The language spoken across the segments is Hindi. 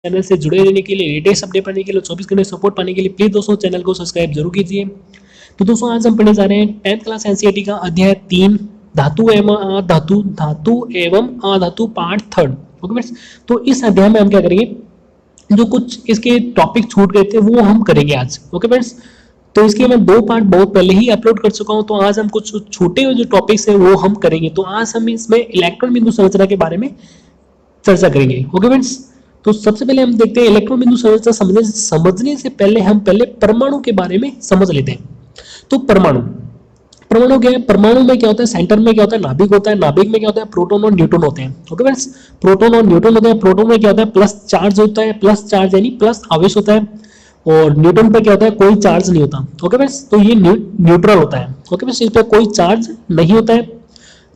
चैनल से जुड़े रहने के लिए, लेटेस्ट अपडेट पाने के लिए, 24 घंटे सपोर्ट पाने के लिए प्लीज दोस्तों चैनल को सब्सक्राइब जरूर कीजिए। तो दोस्तों आज हम पढ़ने जा रहे हैं 10th क्लास एनसीईआरटी का अध्याय 3 धातु एवं अधातु, धातु एवं अधातु पार्ट 3। ओके फ्रेंड्स, तो इस अध्याय में हम क्या करेंगे, जो कुछ इसके टॉपिक छूट गए थे वो हम करेंगे आज। ओके फ्रेंड्स, तो इसके मैं 2 पार्ट बहुत पहले ही अपलोड कर चुका हूं, तो आज हम कुछ छोटे हुए जो टॉपिक्स हैं वो हम करेंगे। तो आज हम इसमें इलेक्ट्रॉन बिंदु संरचना के बारे में चर्चा करेंगे। ओके फ्रेंड्स, तो सबसे पहले हम देखते हैं इलेक्ट्रॉन बिंदु संरचना समझने से पहले हम पहले परमाणु के बारे में समझ लेते हैं। तो परमाणु क्या है? परमाणु में क्या होता है, सेंटर में क्या होता है, नाभिक होता है। नाभिक में क्या होता है, प्रोटॉन और न्यूट्रॉन होते हैं। ओके फ्रेंड्स, प्रोटॉन और न्यूट्रॉन होते हैं। प्रोटॉन में क्या होता है, प्लस चार्ज होता है, प्लस चार्ज यानी प्लस आवेश होता है, और न्यूट्रॉन पे क्या होता है, कोई चार्ज नहीं होता। ओके फ्रेंड्स, तो ये न्यूट्रल होता है। ओके फ्रेंड्स, इस पे कोई चार्ज नहीं होता है।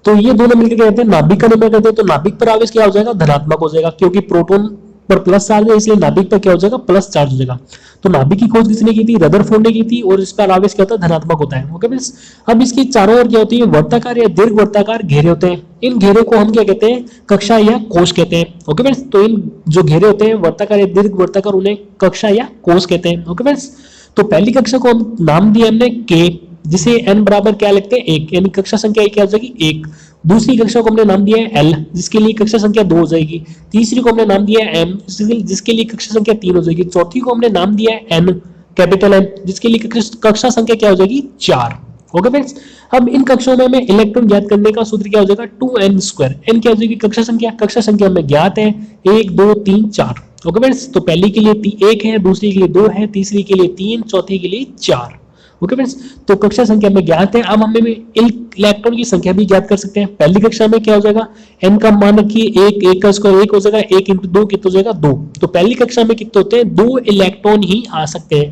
तो ये दोनों मिलकर क्या कहते हैं, नाभिक का निर्माण करते हैं। तो नाभिक पर आवेश क्या हो जाएगा, धनात्मक हो जाएगा, क्योंकि प्रोटॉन पर प्लस चार्ज है, इसलिए नाभिक पर क्या हो जाएगा, प्लस चार्ज हो जाएगा। तो नाभिक की खोज किसने की थी, रदरफोर्ड ने की थी, और इस पर आवेश क्या होता है, धनात्मक होता है। ओके फ्रेंड्स, अब इसके चारों ओर क्या होती है, वर्ताकार या दीर्घ वर्ताकार घेरे होते हैं। इन घेरे को हम क्या कहते हैं, कक्षा या कोश कहते हैं। ओके फ्रेंड्स, तो इन जो घेरे होते हैं वर्ताकार या दीर्घ वर्ताकार, उन्हें कक्षा या कोश कहते हैं। ओके फ्रेंड्स, तो पहली कक्षा को हम नाम दिया हमने के, जिसे n बराबर क्या लिखते हैं, 1, यानी कक्षा संख्या क्या हो जाएगी, 1। दूसरी कक्षा को हमने नाम दिया है l, जिसके लिए कक्षा संख्या 2 हो जाएगी। तीसरी को हमने नाम दिया है m, जिसके लिए कक्षा संख्या 3 हो जाएगी। चौथी को हमने नाम दिया है n, कैपिटल N, जिसके लिए कक्षा संख्या क्या हो जाएगी, 4। ओके फ्रेंड्स, अब इन कक्षाओं में हमें इलेक्ट्रॉन ज्ञात करने का सूत्र क्या हो जाएगा, 2n²। n क्या हो जाएगी, कक्षा संख्या हमें ज्ञात है, 1 2 3 4। ओके फ्रेंड्स, तो पहली के लिए 1 है, दूसरी के लिए 2 है, तीसरी के लिए 3, चौथी के लिए 4। ओके फ्रेंड्स, तो कक्षा संख्या में ज्ञात है। अब हमें इलेक्ट्रॉन की संख्या भी ज्ञात कर सकते हैं। पहली कक्षा में क्या हो जाएगा, n का मान रखिए 1, 1 का स्क्वायर 1 हो जाएगा, 1 × 2 कितना हो जाएगा, 2। तो पहली कक्षा में कितने होते हैं, 2 इलेक्ट्रॉन ही आ सकते हैं,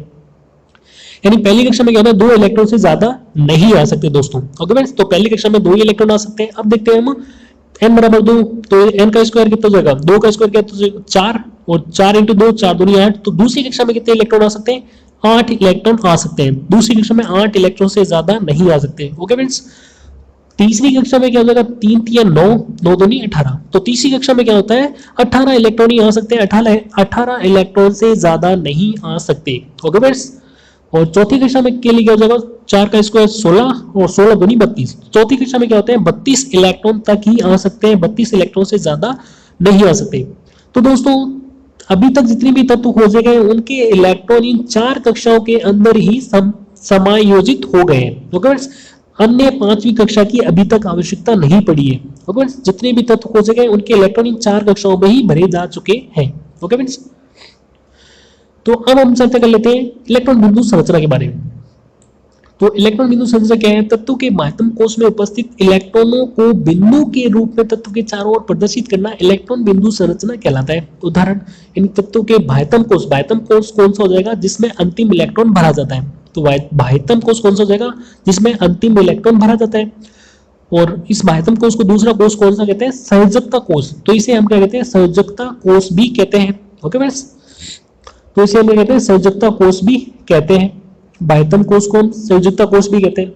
यानी पहली कक्षा में क्या होता है, 2 इलेक्ट्रॉन से ज्यादा नहीं आ सकते दोस्तों। ओके फ्रेंड्स, तो पहली कक्षा में 2 इलेक्ट्रॉन आ सकते हैं। अब देखते हैं हम n बराबर 2, तो n का स्क्वायर कितना हो जाएगा, 2 का स्क्वायर क्या हो जाएगा, 4, और 4 × 2 4 दूनी 8। तो दूसरी कक्षा में कितने इलेक्ट्रॉन आ सकते हैं, 8 इलेक्ट्रॉन आ सकते हैं। दूसरी कक्षा में 8 इलेक्ट्रॉन से ज्यादा नहीं आ सकते। ओके फ्रेंड्स, तीसरी कक्षा में क्या हो जाएगा, 3 3 9, 9 दूनी 18। तो तीसरी कक्षा में क्या होता है, 18 इलेक्ट्रॉन ही आ सकते हैं, 18 इलेक्ट्रॉन से ज्यादा नहीं आ सकते। ओके फ्रेंड्स, और चौथी कक्षा में के लिए क्या हो जाएगा, 4 का स्क्वायर 16, और 16 दूनी 32। चौथी कक्षा में क्या होते हैं, 32 इलेक्ट्रॉन तक ही आ सकते हैं, 32 इलेक्ट्रॉन से ज्यादा नहीं आ सकते। तो दोस्तों अभी तक जितने भी तत्व खोजे गए उनके इलेक्ट्रॉन इन 4 कक्षाओं के अंदर ही समायोजित हो गए हैं। ओके फ्रेंड्स, अन्य 5वीं कक्षा की अभी तक आवश्यकता नहीं पड़ी है। ओके फ्रेंड्स, जितने भी तत्व खोजे गए उनके इलेक्ट्रॉन इन 4 कक्षाओं में ही भरे जा चुके हैं। ओके फ्रेंड्स, तो अब हम चर्चा कर लेते हैं इलेक्ट्रॉन बिंदु संरचना के बारे में। तो इलेक्ट्रॉन बिंदु संरचना क्या है, तत्व के बाह्यतम कोश में उपस्थित इलेक्ट्रॉनों को बिंदु के रूप में तत्व के चारों ओर प्रदर्शित करना इलेक्ट्रॉन बिंदु संरचना कहलाता है। उदाहरण, इन तत्वों के बाह्यतम कोश कौन सा हो जाएगा, जिसमें अंतिम इलेक्ट्रॉन भरा जाता है। तो बाह्यतम कोश कौन सा हो जाएगा, जिसमें अंतिम इलेक्ट्रॉन भरा जाता है। और इस बाह्यतम कोश को दूसरा कोश कौन सा कहते हैं, संयोजकता कोश। तो इसे हम क्या कहते हैं, संयोजकता कोश भी कहते हैं। ओके फ्रेंड्स, तो इसे हम कहते हैं संयोजकता कोश भी कहते हैं। बाह्यतम कोश को हम संयोजकता कोश भी कहते हैं।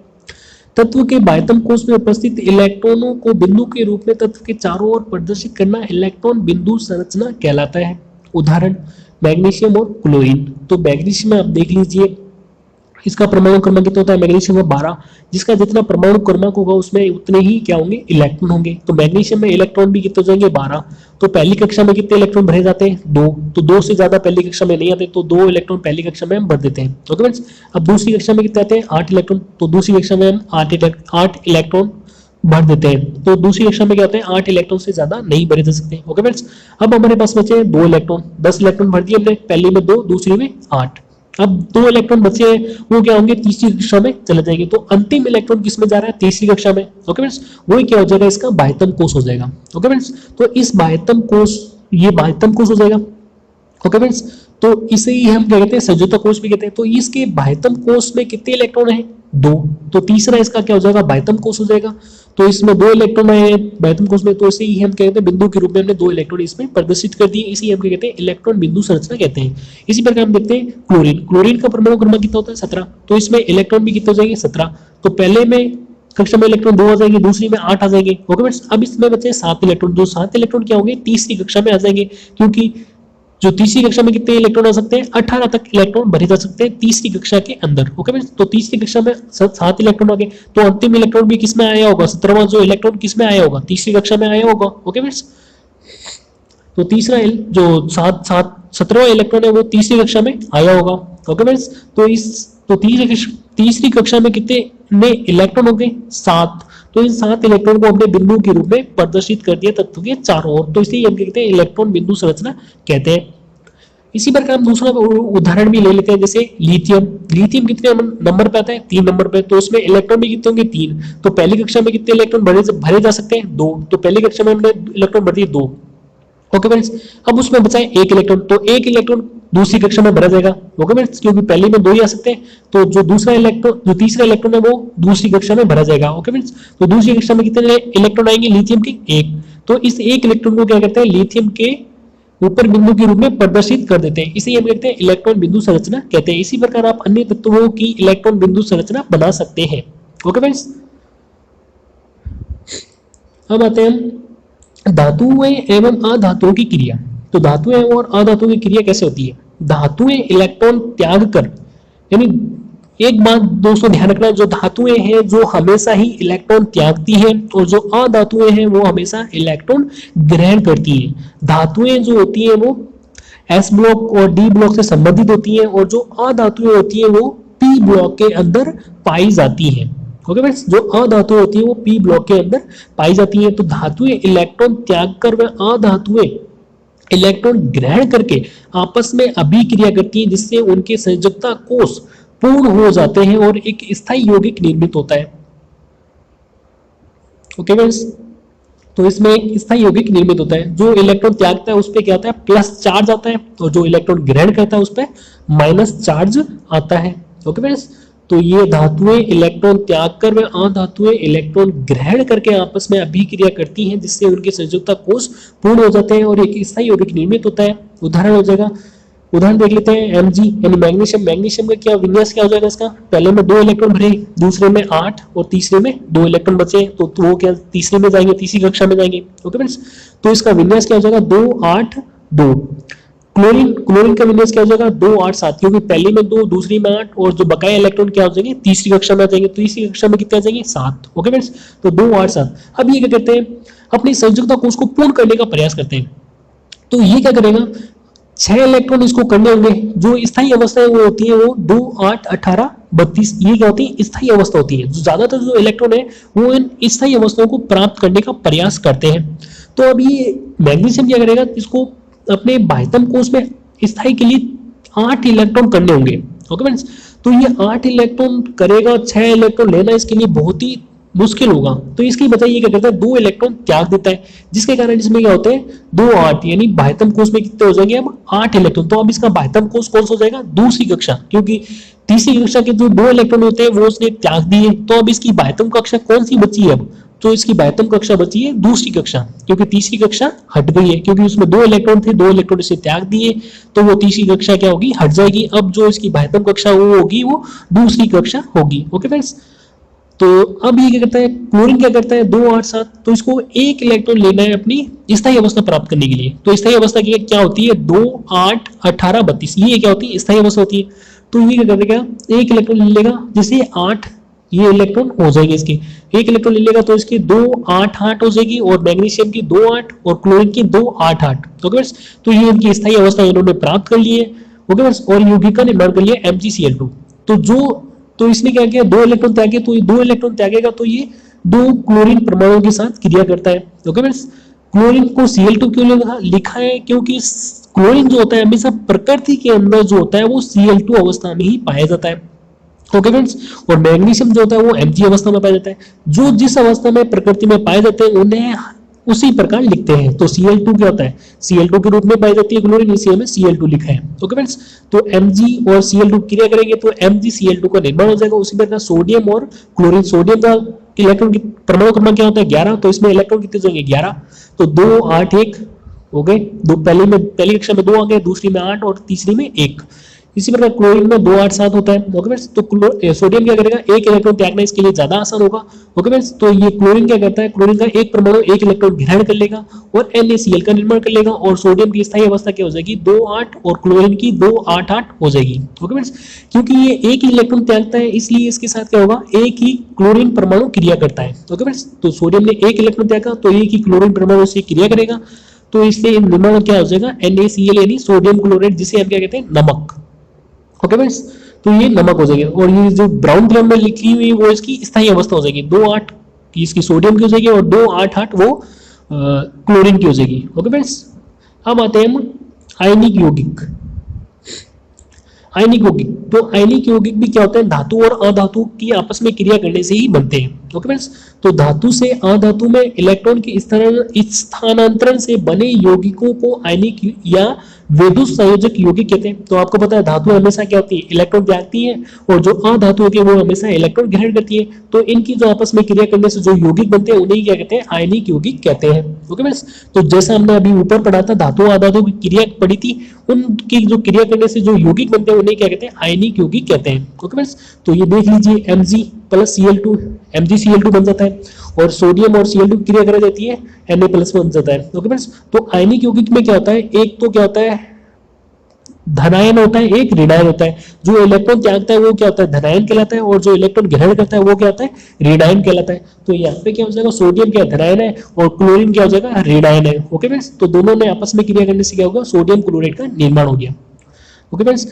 तत्व के बाह्यतम कोश में उपस्थित इलेक्ट्रॉनों को बिंदु के रूप में तत्व के चारों ओर प्रदर्शित करना इलेक्ट्रॉन बिंदु संरचना कहलाता है। उदाहरण, मैग्नीशियम और क्लोरीन। तो मैग्नीशियम में आप देख लीजिए, इसका परमाणु क्रमांक कितना होता है, मैग्नीशियम में 12। जिसका जितना परमाणु क्रमांक होगा उसमें उतने ही क्या होंगे, इलेक्ट्रॉन होंगे। तो मैग्नीशियम में इलेक्ट्रॉन भी कितने हो जाएंगे, 12। तो पहली कक्षा में कितने इलेक्ट्रॉन भरे जाते हैं, 2। तो 2 से ज्यादा पहली कक्षा में नहीं आते, तो 2 इलेक्ट्रॉन पहली कक्षा में हम भर देते हैं। ओके फ्रेंड्स, अब दूसरी कक्षा में कितने आते हैं, 8 इलेक्ट्रॉन। तो दूसरी कक्षा में हम 8 इलेक्ट्रॉन भर देते हैं। तो दूसरी कक्षा में क्या होता है, 8 इलेक्ट्रॉन से ज्यादा नहीं भरे जा सकते। ओके फ्रेंड्स, अब हमारे पास बचे 2 इलेक्ट्रॉन, 10 इलेक्ट्रॉन भर दिए हमने, पहली में 2, दूसरी में 8। अब 2 इलेक्ट्रॉन बचे हैं, वो क्या होंगे, तीसरी कक्षा में चले जाएंगे। तो अंतिम इलेक्ट्रॉन किसमें जा रहा है, तीसरी कक्षा में। ओके फ्रेंड्स, वही क्या हो जाएगा, इसका बाह्यतम कोश हो जाएगा। ओके फ्रेंड्स, तो इस बाह्यतम कोश, ये बाह्यतम कोश हो जाएगा। ओके फ्रेंड्स, तो इसे ही हम क्या कहते हैं, संयोजकता कोश भी कहते हैं। तो इसके बाह्यतम कोश में कितने इलेक्ट्रॉन है, 2। तो तीसरा इसका क्या हो जाएगा, बाह्यतम कोश हो जाएगा। तो इसमें 2 इलेक्ट्रॉन आए बाह्यतम कोश में, तो इसे ही हम कहते हैं बिंदु के रूप में हमने 2 इलेक्ट्रॉन इसमें प्रदर्शित कर दिए। इसी हम क्या कहते हैं, इलेक्ट्रॉन बिंदु संरचना कहते हैं। इसी प्रकार हम देखते हैं क्लोरीन। क्लोरीन का परमाणु क्रमांक कितना होता है, 17। तो इसमें इलेक्ट्रॉन भी कितने हो जाएंगे, 17। तो पहले में कक्षा में इलेक्ट्रॉन 2 आ जाएंगे, दूसरी में 8 आ जाएंगे। ओके फ्रेंड्स, अब इसमें बचे 7 इलेक्ट्रॉन। जो 7 इलेक्ट्रॉन क्या होंगे, तीसरी कक्षा में आ जाएंगे, क्योंकि जो तीसरी कक्षा में कितने इलेक्ट्रॉन आ सकते हैं, 18 तक इलेक्ट्रॉन भरे जा सकते हैं तीसरी कक्षा के अंदर। ओके फ्रेंड्स, तो तीसरी कक्षा में 7 इलेक्ट्रॉन आ गए, तो अंतिम इलेक्ट्रॉन भी किसमें आया होगा, 17वां जो इलेक्ट्रॉन किसमें आया होगा, तीसरी कक्षा में आया होगा। ओके फ्रेंड्स, तो तीसरा जो 17वां इलेक्ट्रॉन है वो तीसरी कक्षा में आया होगा। ओके फ्रेंड्स, तो तीसरी कक्षा में कितने इलेक्ट्रॉन हो गए, 7। तो इन 7 इलेक्ट्रॉन को हमने बिंदु के रूप में प्रदर्शित कर दिया तत्व के चारों ओर, तो इसलिए हम कहते हैं इलेक्ट्रॉन बिंदु संरचना कहते हैं। इसी प्रकार हम दूसरा उदाहरण भी ले लेते हैं, जैसे लिथियम। लिथियम कितने नंबर पे आता है, 3 नंबर पे, तो उसमें इलेक्ट्रॉन भी कितने होंगे, 3। तो पहली कक्षा में कितने इलेक्ट्रॉन भरे जा सकते हैं, 2। तो पहली कक्षा में हमने इलेक्ट्रॉन भर दिए 2। ओके फ्रेंड्स, अब उसमें बचा है 1 इलेक्ट्रॉन, तो 1 इलेक्ट्रॉन दूसरी कक्षा में भरा जाएगा। ओके फ्रेंड्स, क्योंकि पहले में 2 ही आ सकते हैं, तो जो तीसरा इलेक्ट्रॉन है वो दूसरी कक्षा में भरा जाएगा। ओके फ्रेंड्स, तो दूसरी कक्षा में कितने इलेक्ट्रॉन आएंगे, लिथियम के 1। तो इस 1 इलेक्ट्रॉन को क्या करते हैं, लिथियम के ऊपर बिंदु के रूप में प्रदर्शित कर देते हैं, इसे हम कहते हैं इलेक्ट्रॉन बिंदु संरचना कहते हैं। इसी प्रकार आप अन्य तत्वों की इलेक्ट्रॉन बिंदु संरचना बना सकते हैं। ओके फ्रेंड्स, अब आते हैं हम धातुएं एवं अधातुओं की क्रिया। तो धातुएं और अधातुओं की क्रिया कैसे होती है, धातुएं इलेक्ट्रॉन त्याग कर, यानी एक बात दोस्तों ध्यान रखना, जो धातुएं हैं जो हमेशा ही इलेक्ट्रॉन त्यागती हैं, और जो अधातुएं हैं वो हमेशा इलेक्ट्रॉन ग्रहण करती हैं। धातुएं जो होती हैं वो एस ब्लॉक और डी ब्लॉक से संबंधित होती हैं, और जो अधातुएं होती हैं वो पी ब्लॉक के अंदर पाई जाती हैं। ओके फ्रेंड्स, जो अधातुएं होती है वो पी ब्लॉक के अंदर पाई जाती है। तो धातुएं इलेक्ट्रॉन त्याग कर व अधातुएं इलेक्ट्रॉन ग्रहण करके आपस में अभिक्रिया करती है, जिससे उनके संयोजकता कोष पूर्ण हो जाते हैं और एक स्थायी यौगिक निर्मित होता है। ओके फ्रेंड्स, तो इसमें एक स्थायी यौगिक निर्मित होता है। जो इलेक्ट्रॉन त्यागता है उस पर क्या आता है, प्लस चार्ज आता है, और जो इलेक्ट्रॉन ग्रहण करता है उस पर माइनस चार्ज आता है। ओके फ्रेंड्स, तो ये धातुएं इलेक्ट्रॉन त्याग कर व अधातुएं इलेक्ट्रॉन ग्रहण करके आपस में अभिक्रिया करती हैं, जिससे उनके संयोजकता कोष पूर्ण हो जाते हैं और एक स्थायी यौगिक निर्मित होता है। उदाहरण हो जाएगा, उदाहरण देख लेते हैं Mg यानी मैग्नीशियम। मैग्नीशियम का क्या विन्यास क्या हो जाएगा इसका, पहले में 2 इलेक्ट्रॉन भरे, दूसरे में 8 और तीसरे में 2 इलेक्ट्रॉन बचे, तो वो क्या तीसरे में जाएंगे, तीसरी कक्षा में जाएंगे। ओके फ्रेंड्स, तो इसका विन्यास क्या हो जाएगा, 2 8 2। क्लोरीन का विन्यास क्या हो जाएगा, 2 8 7, क्योंकि पहली में 2 दूसरी में 8, और जो बकाया इलेक्ट्रॉन क्या हो जाएंगे, तीसरी कक्षा में आ जाएंगे। तीसरी कक्षा में कितने आ जाएंगे, 7। ओके फ्रेंड्स, तो 2 8 7। अब ये क्या करते हैं, अपनी संयोजकता कोष को पूर्ण करने का प्रयास करते हैं। तो ये क्या करेगा, 6 इलेक्ट्रॉन इसको करने होंगे। जो स्थायी अवस्था है वो होती है वो 2 8 18 32, ये क्या होती है, स्थायी अवस्था होती है। जो ज्यादातर जो इलेक्ट्रॉन है वो इन स्थायी अवस्थाओं को प्राप्त करने का प्रयास करते हैं। तो अब ये मैग्नीशियम क्या करेगा, इसको अपने बाह्यतम कोष में स्थायी के लिए 8 इलेक्ट्रॉन करने होंगे। ओके फ्रेंड्स, तो ये 8 इलेक्ट्रॉन करेगा, 6 इलेक्ट्रॉन लेना इसके लिए बहुत ही मुश्किल होगा। तो इसकी बजाय ये क्या करता है, 2 इलेक्ट्रॉन त्याग देता है, जिसके कारण इसमें क्या होते हैं, 2 8, यानी बाह्यतम कोष में कितने हो जाएंगे, अब 8 इलेक्ट्रॉन। तो अब इसका बाह्यतम कोष कौन सा हो जाएगा, दूसरी कक्षा, क्योंकि तीसरी कक्षा के जो 2 इलेक्ट्रॉन होते हैं वो उसने त्याग दिए। तो अब इसकी बाह्यतम कक्षा कौन सी बची है, अब तो इसकी बाह्यतम कक्षा बची है दूसरी कक्षा, क्योंकि तीसरी कक्षा हट गई है, क्योंकि उसमें 2 इलेक्ट्रॉन थे, 2 इलेक्ट्रॉन इसे त्याग दिए, तो वो तीसरी कक्षा क्या होगी, हट जाएगी। अब जो इसकी बाह्यतम कक्षा वो होगी, वो दूसरी कक्षा होगी। ओके फ्रेंड्स, तो अब ये क्या करता है, क्लोरीन क्या करता है, 2 8 7, तो इसको 1 इलेक्ट्रॉन लेना है अपनी स्थायी अवस्था प्राप्त करने के लिए। तो स्थायी अवस्था की क्या होती है, 2 8 18 32, ये क्या होती है, स्थायी अवस्था होती है। तो ये क्या करेगा, 1 इलेक्ट्रॉन ले लेगा, जैसे 8 ये इलेक्ट्रॉन हो जाएंगे इसके, 1 इलेक्ट्रॉन ले लेगा तो इसकी 2 8 8 हो जाएगी, और मैग्नीशियम की 2 8 और क्लोरीन की 2 8 8। ओके बस, तो ये इनकी स्थायी अवस्था इन्होंने प्राप्त कर ली है। ओके बस, और यौगिक का निर्माण कर लिया MgCl2। तो इसने क्या किया, 2 इलेक्ट्रॉन त्यागे, तो ये 2 इलेक्ट्रॉन त्यागेगा तो ये 2 क्लोरीन परमाणुओं के साथ क्रिया करता है। ओके फ्रेंड्स, क्लोरीन को Cl2 क्यों लिखा है, क्योंकि क्लोरीन जो होता है हमेशा प्रकृति के अंदर जो होता है वो Cl2 अवस्था में ही पाया जाता है। ओके फ्रेंड्स, और मैग्नीशियम जो होता है वो Mg अवस्था में पाया जाता है। जो जिस अवस्था में प्रकृति में पाए जाते हैं उन्हें उसी प्रकार लिखते हैं। तो Cl2 क्या होता है, Cl2 के रूप में पाई जाती है क्लोरीन, इसलिए हमें Cl2 लिखा है। ओके फ्रेंड्स, तो Mg और Cl2 क्रिया करेंगे तो MgCl2 का निर्माण हो जाएगा। उसी प्रकार सोडियम और क्लोरीन, सोडियम का इलेक्ट्रॉन की परमाणु क्रमांक क्या होता है, 11, तो इसमें इलेक्ट्रॉन कितने जाएंगे, 11। तो 2 8 1 हो गए, पहली कक्षा में 2 आ गए, दूसरी में 8 और तीसरी में 1। इसी प्रकार क्लोरीन में 287 होता है। ओके फ्रेंड्स, तो सोडियम क्या करेगा, एक इलेक्ट्रॉन त्यागना इसके लिए ज्यादा आसान होगा। ओके फ्रेंड्स, तो ये क्लोरीन क्या करता है, क्लोरीन का एक परमाणु एक इलेक्ट्रॉन ग्रहण कर लेगा और NaCl का निर्माण कर लेगा और सोडियम की स्थायी अवस्था क्या हो जाएगी 2,8 और क्लोरीन की 2,8,8 हो जाएगी। ओके फ्रेंड्स, क्योंकि ये एक ही इलेक्ट्रॉन त्यागता है इसलिए इसके साथ क्या होगा, एक ही क्लोरीन परमाणु क्रिया करता है। ओके फ्रेंड्स, तो सोडियम ने एक इलेक्ट्रॉन त्यागा तो एक ही क्लोरीन परमाणु से क्रिया करेगा, तो इसलिए निर्माण क्या हो जाएगा NaCl यानी सोडियम क्लोराइड, जिसे हम क्या कहते हैं नमक। ओके फ्रेंड्स, तो ये नमक हो जाएगी और ये जो ब्राउन कलर में लिखी हुई वो इसकी स्थायी अवस्था हो जाएगी, 2,8 इसकी सोडियम की हो जाएगी और 2,8,8 वो क्लोरीन की हो जाएगी। ओके फ्रेंड्स, अब आते हैं हम आयनिक यौगिक। आयनिक यौगिक, तो आयनिक यौगिक भी क्या होता है, धातु और अधातु की आपस में क्रिया करने से ही बनते हैं। ओके फ्रेंड्स, तो धातु से अधातु में इलेक्ट्रॉन के स्थानांतरण से बने यौगिकों को आयनिक या विद्युत संयोजक यौगिक कहते हैं। तो आपको पता है धातु हमेशा क्या होती है, इलेक्ट्रॉन त्यागती है और जो अधातु होती है वो हमेशा इलेक्ट्रॉन ग्रहण करती है। तो इनकी जो आपस में क्रिया करने से जो यौगिक बनते हैं उन्हें क्या कहते हैं, आयनिक यौगिक कहते हैं। ओके फ्रेंड्स, तो जैसा हमने अभी ऊपर पढ़ा था धातु अधातु की क्रिया पढ़ी थी, उनकी जो क्रिया करने से जो यौगिक बनते हैं उन्हें क्या कहते हैं, आयनिक यौगिक कहते हैं। ओके फ्रेंड्स, तो ये देख लीजिए Mg प्लस Cl2 MgCl2 बन जाता है और सोडियम और Cl2 क्रिया कराई जाती है Na प्लस बन जाता है। ओके फ्रेंड्स, तो आयनिक यौगिक में क्या होता है, एक तो क्या होता है धनायन होता है, एक ऋणायन होता है। जो इलेक्ट्रॉन त्यागता है वो क्या होता है, धनायन कहलाता है और जो इलेक्ट्रॉन ग्रहण करता है वो क्या होता है, ऋणायन कहलाता है। तो यहाँ पे क्या हो जाएगा, सोडियम क्या धनायन है और क्लोरीन क्या हो जाएगा, ऋणायन है। ओके फ्रेंड्स, तो दोनों ने आपस में क्रिया करने से क्या होगा, सोडियम क्लोराइड का निर्माण हो गया। ओके फ्रेंड्स,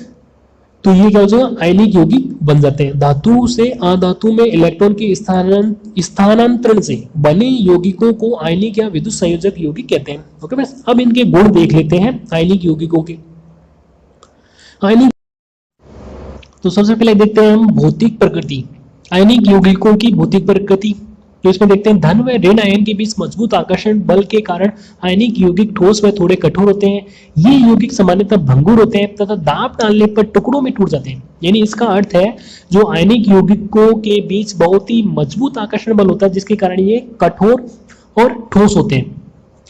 तो ये क्या हो जाएगा, आयनिक यौगिक बन जाते हैं। धातु से अधातु में इलेक्ट्रॉन के स्थानांतरण से बने यौगिकों को आयनिक या विद्युत संयोजक यौगिक कहते हैं। ओके फ्रेंड्स, अब इनके गुण देख लेते हैं आयनिक यौगिकों के। आयनिक, तो सबसे पहले देखते हैं हम भौतिक प्रकृति, आयनिक यौगिकों की भौतिक प्रकृति। तो इसमें देखते हैं धन व ऋण आयन के बीच मजबूत आकर्षण बल के कारण आयनिक यौगिक ठोस व थोड़े कठोर होते हैं। ये यौगिक सामान्यतः भंगुर होते हैं तथा दाब डालने पर टुकड़ों में टूट जाते हैं। यानी इसका अर्थ है जो आयनिक यौगिकों के बीच बहुत ही मजबूत आकर्षण बल होता है जिसके कारण ये कठोर और ठोस होते हैं।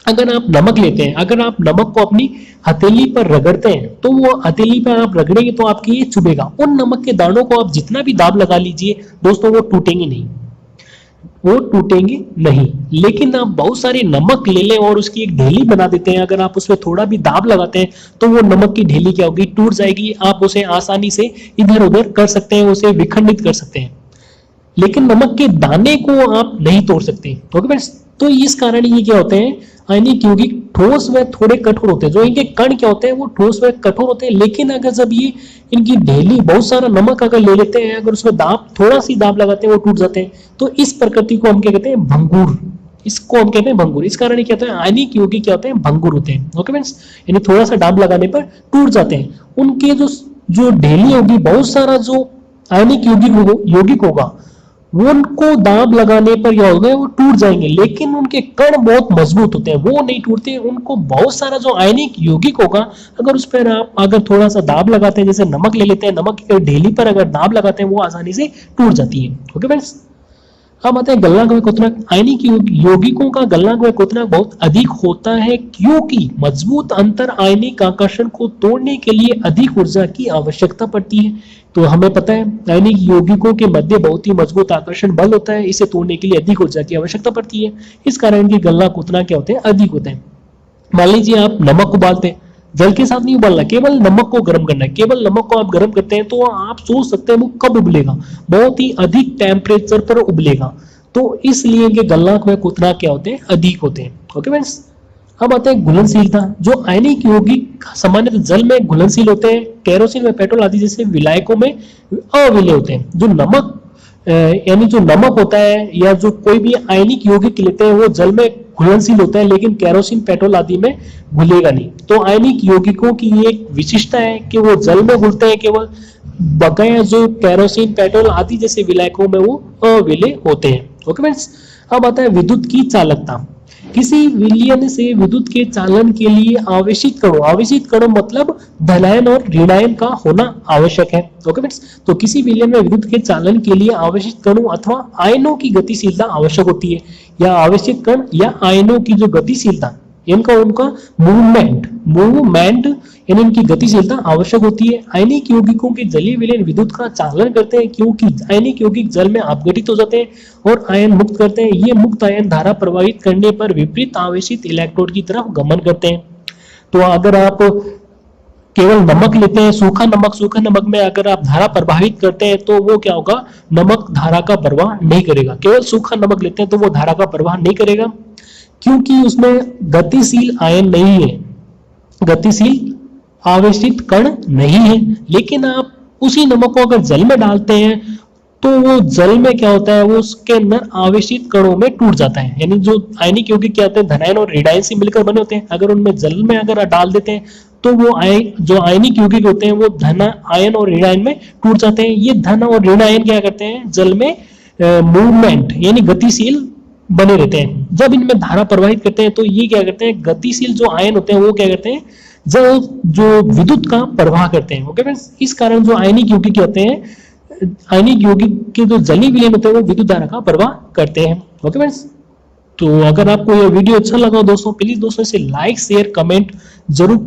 अगर आप नमक लेते हैं, अगर आप नमक को अपनी हथेली पर रगड़ते हैं तो वो हथेली पर आप रगड़ेंगे तो आपके ये चुभेगा। उन नमक के दानों को आप जितना भी दाब लगा लीजिए दोस्तों वो टूटेंगे नहीं, वो टूटेंगे नहीं। लेकिन आप बहुत सारे नमक ले लें और उसकी एक ढेली बना देते हैं, अगर आप उसमें थोड़ा भी दाब लगाते हैं तो वो नमक की ढेली क्या होगी, टूट जाएगी। आप उसे आसानी से इधर उधर कर सकते हैं, उसे विखंडित कर सकते हैं, लेकिन नमक के दाने को आप नहीं तोड़ सकते। ओके फ्रेंड्स, तो इस कारण ये क्या होते हैं, आयनिक यौगिक ठोस व थोड़े कठोर होते हैं। जो इनके कण क्या होते हैं वो ठोस व कठोर होते हैं, लेकिन अगर जब ये इनकी ढेली बहुत सारा नमक अगर ले लेते हैं, अगर उसमें दाब थोड़ा सी दाब लगाते हैं वो टूट जाते हैं। तो इस प्रकृति को हम क्या कहते हैं, भंगुर। इसको हम कहते हैं भंगुर। इस कारण क्या होता है, आयनिक यौगिक क्या होते हैं, भंगुर होते हैं। ओके फ्रेंड्स, यानी थोड़ा सा दाब लगाने पर टूट जाते हैं। उनके जो ढेली होगी, बहुत सारा जो आयनिक यौगिक होगा वो उनको दाब लगाने पर क्या होगा, वो टूट जाएंगे, लेकिन उनके कण बहुत मजबूत होते हैं, वो नहीं टूटते। उनको बहुत सारा जो आयनिक यौगिक होगा अगर उस पर आप अगर थोड़ा सा दाब लगाते हैं, जैसे नमक ले लेते हैं, नमक की ढेली पर अगर दाब लगाते हैं वो आसानी से टूट जाती है। ओके फ्रेंड्स, अब आते हैं गलनांक व क्वथनांक। आयनिक यौगिकों का गलनांक व क्वथनांक बहुत अधिक होता है क्योंकि मजबूत अंतर आयनिक आकर्षण को तोड़ने के लिए अधिक ऊर्जा की आवश्यकता पड़ती है। तो हमें पता है आयनिक यौगिकों के मध्य बहुत ही मजबूत आकर्षण बल होता है, इसे तोड़ने के लिए अधिक ऊर्जा की आवश्यकता पड़ती है। इस कारण इनकी गलनांक क्वथनांक क्या होते हैं, अधिक होते हैं। मान लीजिए आप नमक उबालते हैं, जल के साथ नहीं उबालना, केवल नमक को गर्म करना है। केवल नमक को आप गर्म करते हैं तो आप सोच सकते हैं वो कब उबलेगा, बहुत ही अधिक टेम्परेचर पर उबलेगा। तो इसलिए इनके गलनांक व क्वथनांक क्या होते हैं, अधिक होते हैं। ओके फ्रेंड्स, अब आते हैं घुलनशीलता। जो आयनिक यौगिक सामान्यतः जल में घुलनशील होते हैं, केरोसिन व पेट्रोल आदि जैसे विलायकों में अविलेय होते हैं। जो नमक यानी जो नमक होता है या जो कोई भी आयनिक यौगिक लेते हैं वो जल में घुलनशील होता है, लेकिन केरोसिन पेट्रोल आदि में घुलेगा नहीं। तो आयनिक यौगिकों की एक विशिष्टता है कि वो जल में घुलते हैं केवल, बकाया जो केरोसिन पेट्रोल आदि जैसे विलायकों में वो अविलेय होते हैं। ओके फ्रेंड्स, अब आता है विद्युत की चालकता। किसी विलयन से विद्युत के चालन के लिए आवेशित कणों मतलब धनायन और ऋणायन का होना आवश्यक है। ओके फ्रेंड्स, तो किसी विलयन में विद्युत के चालन के लिए आवेशित कणों अथवा आयनों की गतिशीलता आवश्यक होती है, या आवेशित कण या आयनों की जो गतिशीलता इनका उनका मूवमेंट यानी इनकी गतिशीलता आवश्यक होती है। आयनिक यौगिकों के जलीय विलयन विद्युत का चालन करते हैं क्योंकि आयनिक यौगिक जल में अपघटित हो जाते हैं और आयन मुक्त करते हैं। ये मुक्त आयन धारा प्रवाहित करने पर विपरीत आवेशित इलेक्ट्रोड की तरफ गमन करते हैं। तो अगर आप केवल नमक लेते हैं, सूखा नमक में अगर आप धारा प्रवाहित करते हैं तो वो क्या होगा, नमक धारा का प्रवाह नहीं करेगा। केवल सूखा नमक लेते हैं तो वो धारा का प्रवाह नहीं करेगा क्योंकि उसमें गतिशील आयन नहीं है, गतिशील आवेशित कण नहीं है। लेकिन आप उसी नमक को अगर जल में डालते हैं तो वो जल में क्या होता है, वो उसके अंदर आवेशित कणों में टूट जाता है। यानी जो आयनिक यौगिक क्या होते हैं, धनायन और ऋणायन से मिलकर बने होते हैं। अगर उनमें जल में अगर डाल देते हैं तो वो जो आयनिक यौगिक होते हैं वो धन आयन और ऋणायन में टूट जाते हैं। ये धन और ऋणायन क्या करते हैं, जल में मूवमेंट यानी गतिशील बने रहते हैं। जब इनमें धारा प्रवाहित करते हैं तो ये क्या करते हैं, गतिशील जो आयन होते हैं वो क्या करते हैं, जो विद्युत का प्रवाह करते हैं। ओके फ्रेंड्स, इस कारण जो आयनिक यौगिक होते हैं, आयनिक यौगिक के जो जलीय विलयन होते हैं वो विद्युत धारा का प्रवाह करते हैं। ओके फ्रेंड्स, तो अगर आपको यह वीडियो अच्छा लगा दोस्तों, प्लीज दोस्तों इसे लाइक शेयर कमेंट जरूर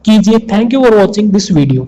कीजिए। Thank you for watching this video.